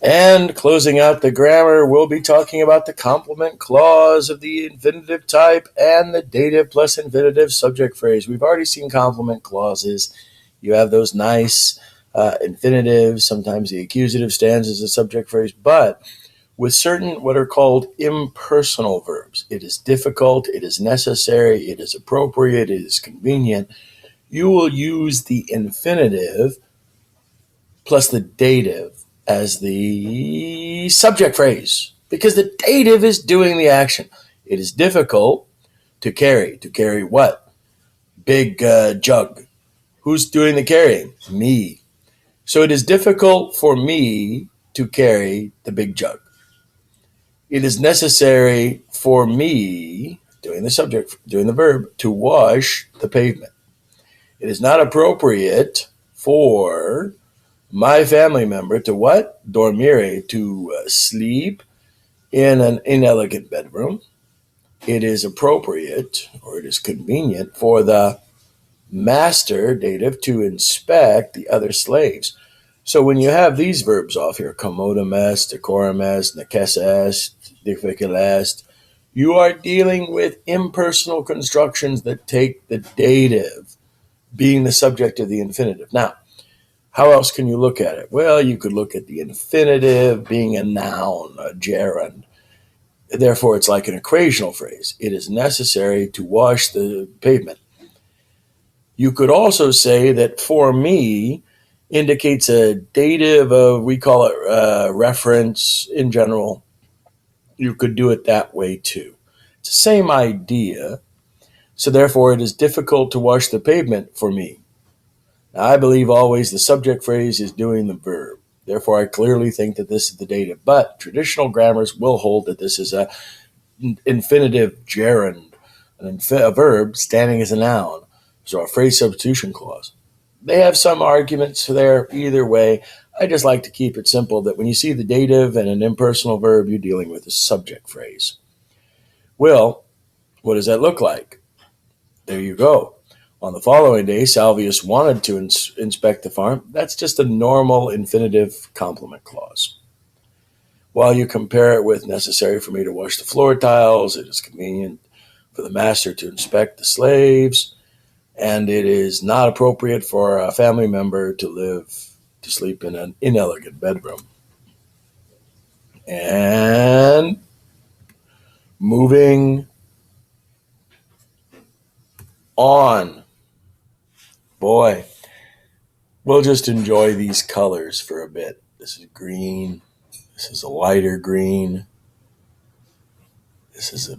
And closing out the grammar, we'll be talking about the complement clause of the infinitive type and the dative plus infinitive subject phrase. We've already seen complement clauses. You have those nice infinitives. Sometimes the accusative stands as a subject phrase, but with certain what are called impersonal verbs, it is difficult, it is necessary, it is appropriate, it is convenient. You will use the infinitive plus the dative as the subject phrase because the dative is doing the action. It is difficult to carry. To carry what? Big jug. Who's doing the carrying? Me. So it is difficult for me to carry the big jug. It is necessary for me, doing the subject, doing the verb, to wash the pavement. It is not appropriate for my family member to what? Dormire, to sleep in an inelegant bedroom. It is appropriate, or it is convenient, for the master, dative, to inspect the other slaves. So when you have these verbs off here, commodum est, decorum est, neces est, difficile est, you are dealing with impersonal constructions that take the dative being the subject of the infinitive. Now, how else can you look at it? Well, you could look at the infinitive being a noun, a gerund. Therefore, it's like an equational phrase. It is necessary to wash the pavement. You could also say that for me indicates a dative of, we call it reference in general. You could do it that way too. It's the same idea. So therefore, it is difficult to wash the pavement for me. Now, I believe always the subject phrase is doing the verb. Therefore, I clearly think that this is the dative. But traditional grammars will hold that this is a infinitive gerund, a verb standing as a noun. So a phrase substitution clause. They have some arguments there either way. I just like to keep it simple that when you see the dative and an impersonal verb, you're dealing with a subject phrase. Well, what does that look like? There you go. On the following day, Salvius wanted to inspect the farm. That's just a normal infinitive complement clause. While you compare it with necessary for me to wash the floor tiles, it is convenient for the master to inspect the slaves, and it is not appropriate for a family member to sleep in an inelegant bedroom. And moving on. Boy, we'll just enjoy these colors for a bit. This is green. This is a lighter green. This is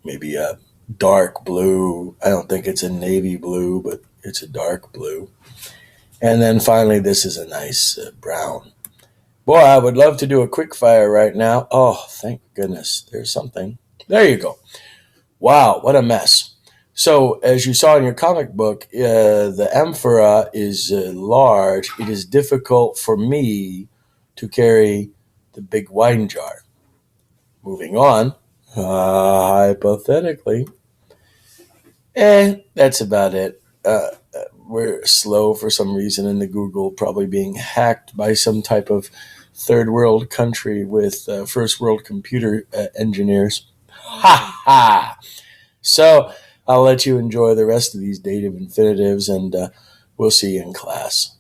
maybe a dark blue. I don't think it's a navy blue, but it's a dark blue. And then finally, this is a nice brown. Boy, I would love to do a quick fire right now. Oh, thank goodness. There's something. There you go. Wow, what a mess. So as you saw in your comic book, the amphora is large. It is difficult for me to carry the big wine jar. Moving on, hypothetically, that's about it. We're slow for some reason in the Google, probably being hacked by some type of third world country with first world computer engineers. Ha ha! So I'll let you enjoy the rest of these dative infinitives, and we'll see you in class.